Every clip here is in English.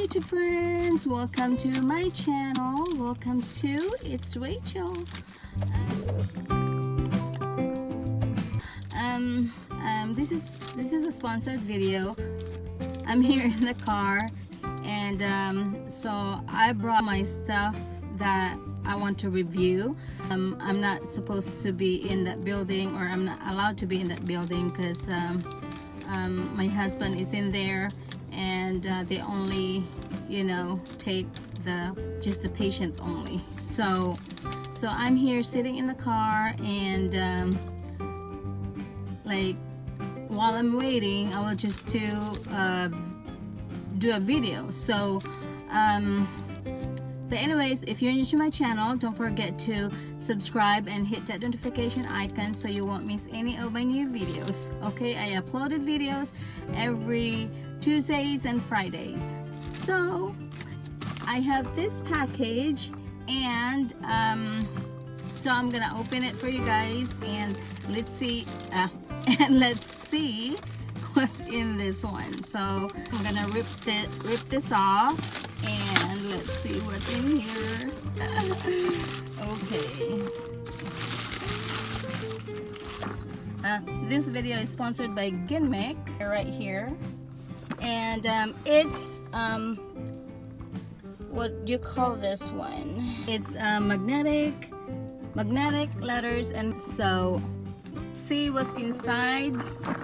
YouTube friends, welcome to my channel. Welcome to It's Rachel. This is a sponsored video. I'm here in the car, and so I brought my stuff that I want to review. I'm not supposed to be in that building, or I'm not allowed to be in that building because my husband is in there, and they only, you know, take just the patients only. So I'm here sitting in the car, and like while I'm waiting, I will just do a video. So but anyways, if you're new to my channel, don't forget to subscribe and hit that notification icon so you won't miss any of my new videos. Okay, I uploaded videos every Tuesdays and Fridays. So I have this package, and so I'm gonna open it for you guys, and let's see what's in this one. So I'm gonna rip this off, and let's see what's in here. Okay. This video is sponsored by GINMIC right here, and it's what do you call this one? It's magnetic letters, and so see what's inside.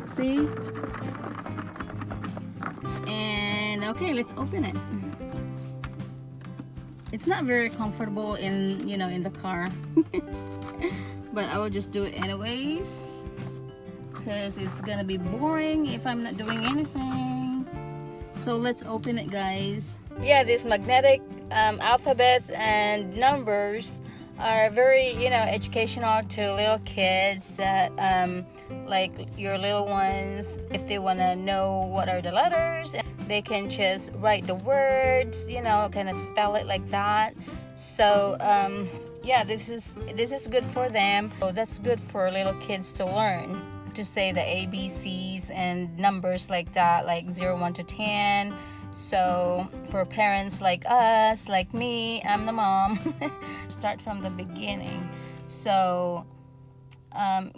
See? And okay, let's open it. It's not very comfortable in the car, but I will just do it anyways because it's gonna be boring if I'm not doing anything. So let's open it, guys. Yeah, these magnetic alphabets and numbers are very, educational to little kids, that like your little ones, if they want to know what are the letters, they can just write the words, kind of spell it like that. So yeah, this is good for them. So that's good for little kids to learn to say the ABCs and numbers like that, like 0, 1 to 10. So for parents like us, like me, I'm the mom, start from the beginning, so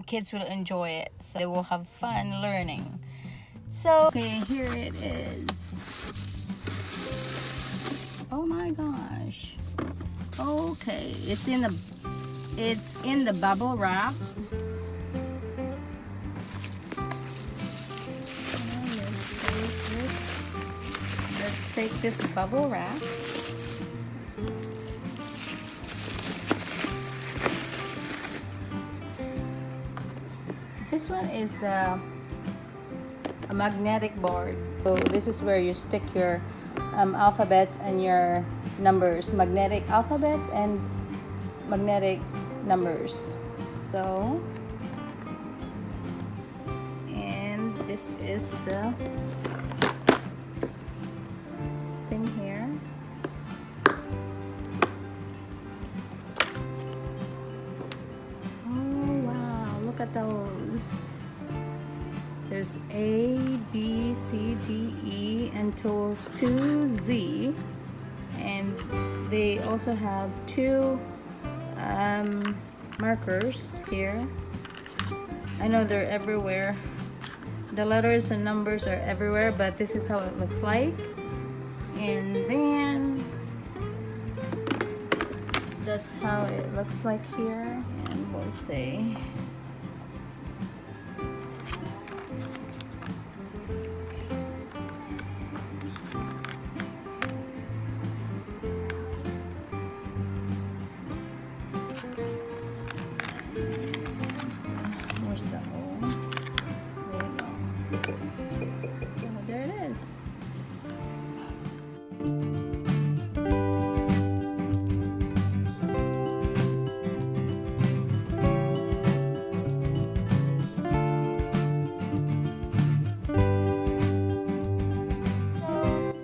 kids will enjoy it, so they will have fun learning. So okay, here it is. Oh my gosh. Okay, it's in the bubble wrap. Let's take this bubble wrap. This one is a magnetic board. So this is where you stick your alphabets and your numbers. Magnetic alphabets and magnetic numbers. So, and this is the thing here. Oh wow, look at those. There's A, B, C, D, E until 2Z, and they also have 2 markers here. I know they're everywhere. The letters and numbers are everywhere, but this is how it looks like. And then that's how it looks like here, and we'll see. Where's the hole? There you go. So there it is.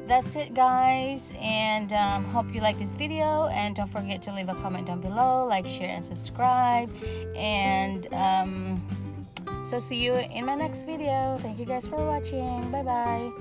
That's it, guys, and hope you like this video, and don't forget to leave a comment down below, like, share, and subscribe, and so see you in my next video. Thank you guys for watching. Bye bye.